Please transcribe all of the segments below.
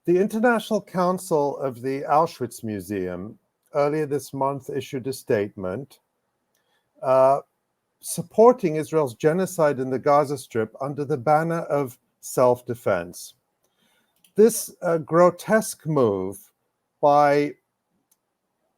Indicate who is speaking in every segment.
Speaker 1: The International Council of the Auschwitz Museum earlier this month issued a statement supporting Israel's genocide in the Gaza Strip under the banner of self-defense. This grotesque move by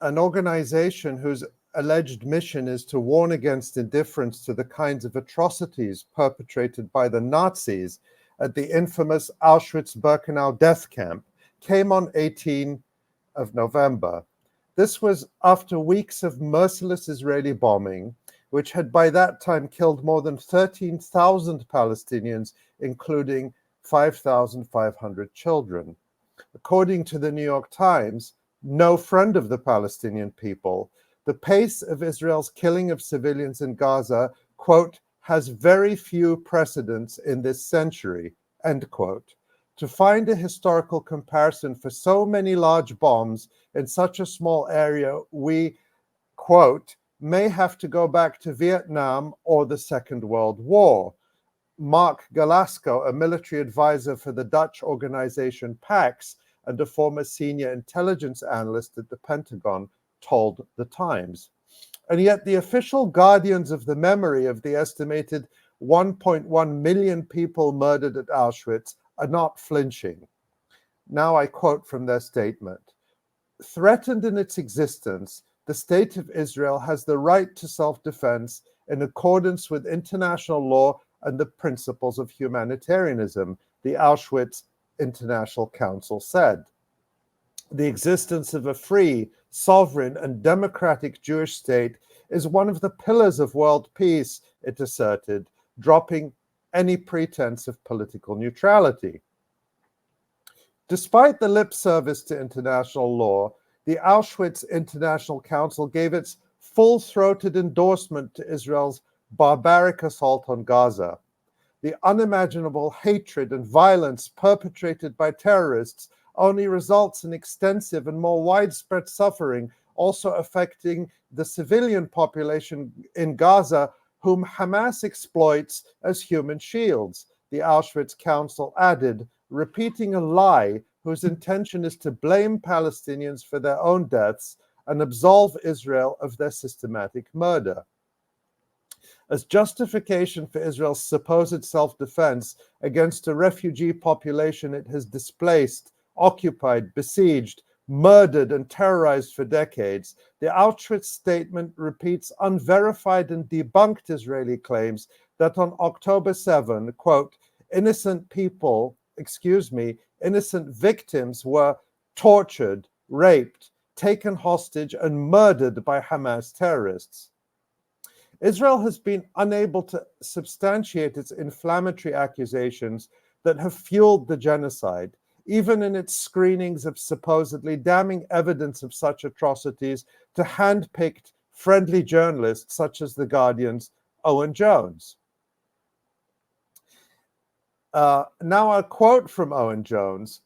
Speaker 1: an organization whose alleged mission is to warn against indifference to the kinds of atrocities perpetrated by the Nazis at the infamous Auschwitz-Birkenau death camp came on 18 of November. This was after weeks of merciless Israeli bombing, which had by that time killed more than 13,000 Palestinians, including 5,500 children. According to the New York Times, no friend of the Palestinian people, the pace of Israel's killing of civilians in Gaza, quote, has very few precedents in this century, end quote. To find a historical comparison for so many large bombs in such a small area, we, quote, may have to go back to Vietnam or the Second World War. Mark Galasco, a military advisor for the Dutch organization PAX and a former senior intelligence analyst at the Pentagon, told the Times. And yet the official guardians of the memory of the estimated 1.1 million people murdered at Auschwitz are not flinching. Now I quote from their statement. Threatened in its existence, the state of Israel has the right to self-defense in accordance with international law and the principles of humanitarianism, the Auschwitz International Council said. The existence of a free, sovereign, and democratic Jewish state is one of the pillars of world peace, it asserted, dropping any pretense of political neutrality. Despite the lip service to international law, the Auschwitz International Council gave its full-throated endorsement to Israel's barbaric assault on Gaza. The unimaginable hatred and violence perpetrated by terrorists only results in extensive and more widespread suffering, also affecting the civilian population in Gaza, whom Hamas exploits as human shields, the Auschwitz Council added, repeating a lie whose intention is to blame Palestinians for their own deaths and absolve Israel of their systematic murder. As justification for Israel's supposed self-defense against a refugee population it has displaced, occupied, besieged, murdered, and terrorized for decades, the Auschwitz statement repeats unverified and debunked Israeli claims that on October 7, quote, innocent victims were tortured, raped, taken hostage, and murdered by Hamas terrorists. Israel has been unable to substantiate its inflammatory accusations that have fueled the genocide, even in its screenings of supposedly damning evidence of such atrocities to hand-picked friendly journalists such as The Guardian's Owen Jones. Now a quote from Owen Jones,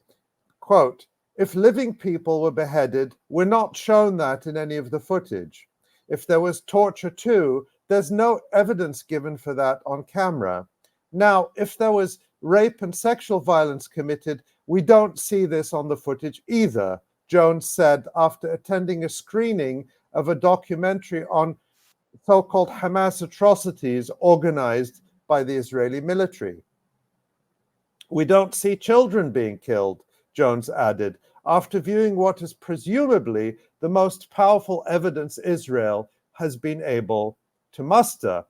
Speaker 1: quote, if living people were beheaded, we're not shown that in any of the footage. If there was torture too, there's no evidence given for that on camera. Now, if there was rape and sexual violence committed, we don't see this on the footage either, Jones said after attending a screening of a documentary on so-called Hamas atrocities organized by the Israeli military. We don't see children being killed, Jones added, after viewing what is presumably the most powerful evidence Israel has been able to muster.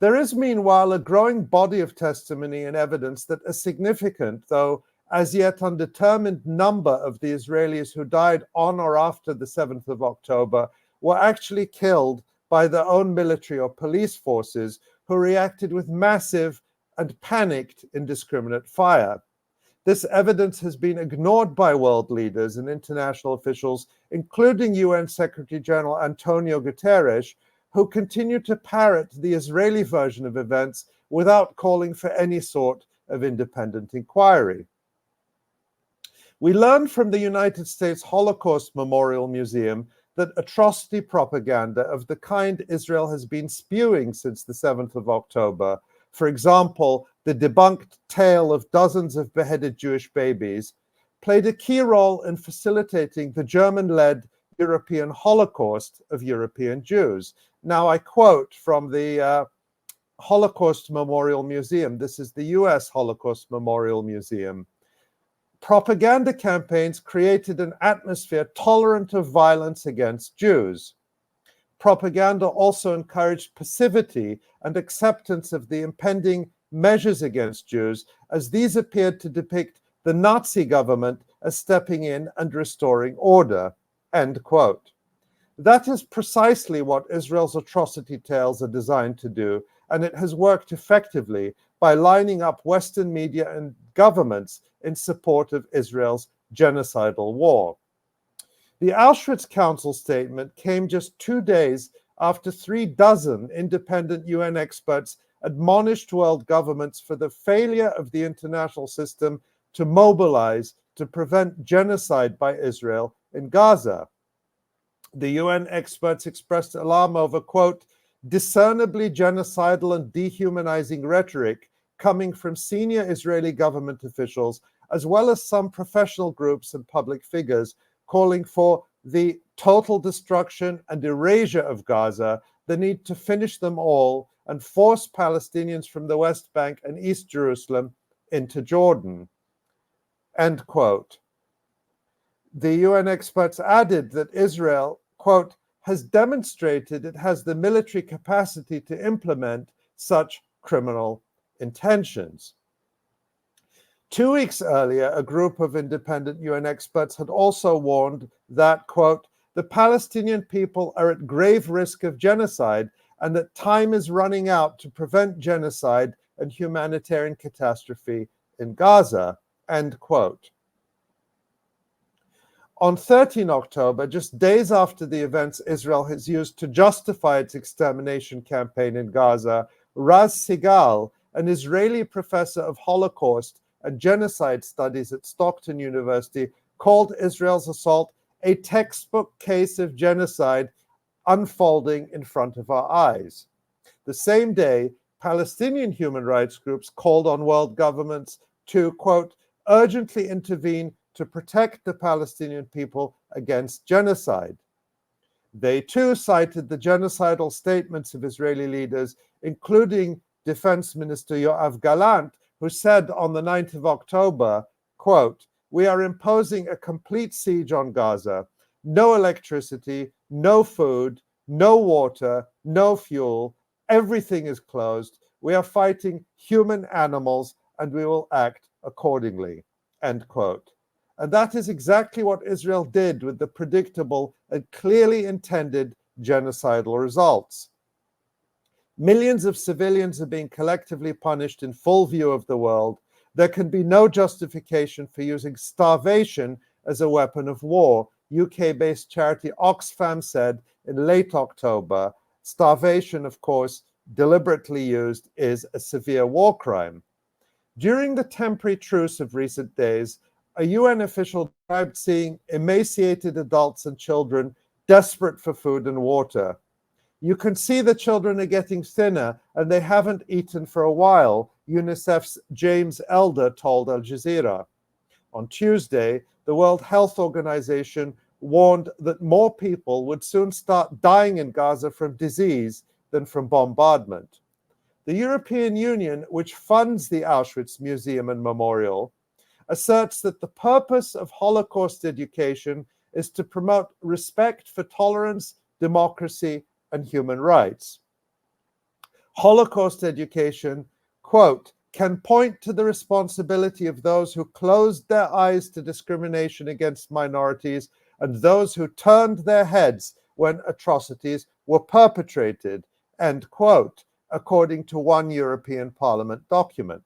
Speaker 1: There is, meanwhile, a growing body of testimony and evidence that a significant, though as yet undetermined, number of the Israelis who died on or after the 7th of October were actually killed by their own military or police forces who reacted with massive and panicked indiscriminate fire. This evidence has been ignored by world leaders and international officials, including UN Secretary General Antonio Guterres, who continue to parrot the Israeli version of events without calling for any sort of independent inquiry. We learned from the United States Holocaust Memorial Museum that atrocity propaganda of the kind Israel has been spewing since the 7th of October, for example, the debunked tale of dozens of beheaded Jewish babies, played a key role in facilitating the German-led European Holocaust of European Jews. Now I quote from the Holocaust Memorial Museum. This is the US Holocaust Memorial Museum. Propaganda campaigns created an atmosphere tolerant of violence against Jews. Propaganda also encouraged passivity and acceptance of the impending measures against Jews, as these appeared to depict the Nazi government as stepping in and restoring order. End quote. That is precisely what Israel's atrocity tales are designed to do, and it has worked effectively by lining up Western media and governments in support of Israel's genocidal war. The Auschwitz Council statement came just 2 days after 36 independent UN experts admonished world governments for the failure of the international system to mobilize to prevent genocide by Israel in Gaza. The UN experts expressed alarm over, quote, discernibly genocidal and dehumanizing rhetoric coming from senior Israeli government officials, as well as some professional groups and public figures, calling for the total destruction and erasure of Gaza, the need to finish them all, and force Palestinians from the West Bank and East Jerusalem into Jordan. End quote. The UN experts added that Israel, quote, has demonstrated it has the military capacity to implement such criminal intentions. 2 weeks earlier, a group of independent UN experts had also warned that, quote, the Palestinian people are at grave risk of genocide and that time is running out to prevent genocide and humanitarian catastrophe in Gaza, end quote. On 13 October, just days after the events Israel has used to justify its extermination campaign in Gaza, Raz Sigal, an Israeli professor of Holocaust and genocide studies at Stockton University, called Israel's assault a textbook case of genocide unfolding in front of our eyes. The same day, Palestinian human rights groups called on world governments to, quote, urgently intervene to protect the Palestinian people against genocide. They too cited the genocidal statements of Israeli leaders, including Defense Minister Yoav Gallant, who said on the 9th of October, quote, we are imposing a complete siege on Gaza, no electricity, no food, no water, no fuel, everything is closed. We are fighting human animals and we will act accordingly, end quote. And that is exactly what Israel did with the predictable and clearly intended genocidal results. Millions of civilians are being collectively punished in full view of the world. There can be no justification for using starvation as a weapon of war. UK-based charity Oxfam said in late October, starvation, of course, deliberately used, is a severe war crime. During the temporary truce of recent days, a UN official described seeing emaciated adults and children desperate for food and water. You can see the children are getting thinner and they haven't eaten for a while, UNICEF's James Elder told Al Jazeera. On Tuesday, the World Health Organization warned that more people would soon start dying in Gaza from disease than from bombardment. The European Union, which funds the Auschwitz Museum and Memorial, asserts that the purpose of Holocaust education is to promote respect for tolerance, democracy, and human rights. Holocaust education, quote, can point to the responsibility of those who closed their eyes to discrimination against minorities and those who turned their heads when atrocities were perpetrated, end quote, according to one European Parliament document.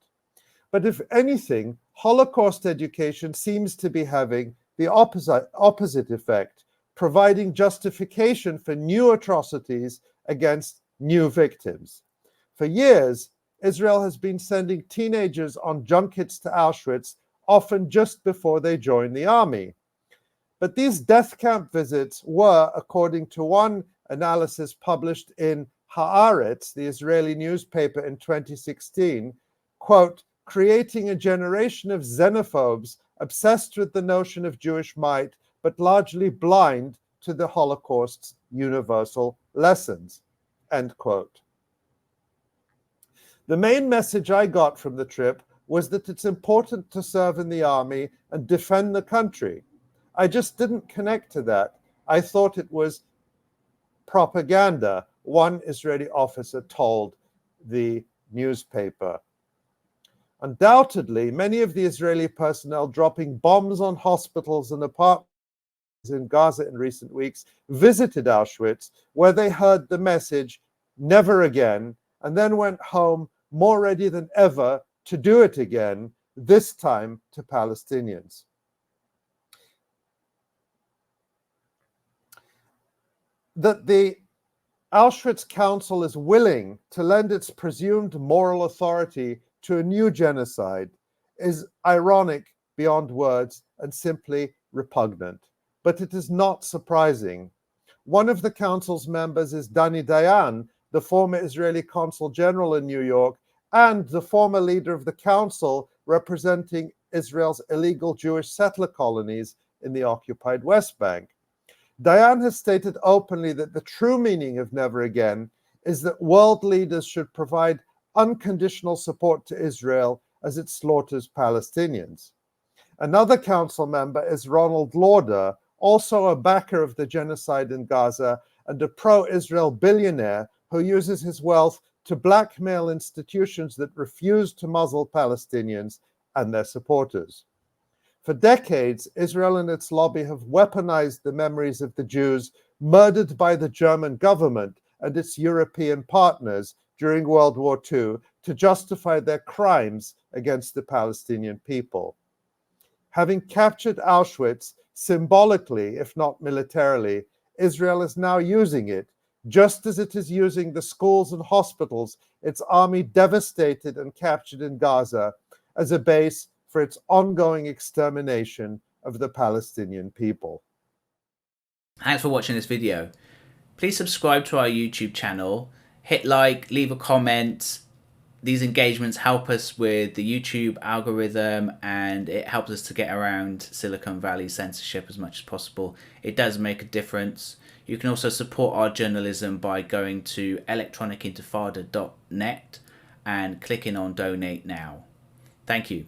Speaker 1: But if anything, Holocaust education seems to be having the opposite effect, providing justification for new atrocities against new victims. For years, Israel has been sending teenagers on junkets to Auschwitz, often just before they join the army. But these death camp visits were, according to one analysis published in Haaretz, the Israeli newspaper, in 2016, quote, creating a generation of xenophobes obsessed with the notion of Jewish might, but largely blind to the Holocaust's universal lessons." End quote. The main message I got from the trip was that it's important to serve in the army and defend the country. I just didn't connect to that. I thought it was propaganda, one Israeli officer told the newspaper. Undoubtedly, many of the Israeli personnel dropping bombs on hospitals and apartments in Gaza in recent weeks visited Auschwitz, where they heard the message, "Never again," and then went home more ready than ever to do it again, this time to Palestinians. That the Auschwitz Council is willing to lend its presumed moral authority to a new genocide is ironic beyond words and simply repugnant. But it is not surprising. One of the council's members is Danny Dayan, the former Israeli consul general in New York, and the former leader of the council representing Israel's illegal Jewish settler colonies in the occupied West Bank. Dayan has stated openly that the true meaning of never again is that world leaders should provide unconditional support to Israel as it slaughters Palestinians. Another council member is Ronald Lauder, also a backer of the genocide in Gaza and a pro-Israel billionaire who uses his wealth to blackmail institutions that refuse to muzzle Palestinians and their supporters. For decades, Israel and its lobby have weaponized the memories of the Jews murdered by the German government and its European partners during World War II to justify their crimes against the Palestinian people. Having captured Auschwitz symbolically, if not militarily, Israel is now using it, just as it is using the schools and hospitals its army devastated and captured in Gaza as a base for its ongoing extermination of the Palestinian people.
Speaker 2: Thanks for watching this video. Please subscribe to our YouTube channel, hit like, leave a comment. These engagements help us with the YouTube algorithm and it helps us to get around Silicon Valley censorship as much as possible. It does make a difference. You can also support our journalism by going to electronicintifada.net and clicking on donate now. Thank you.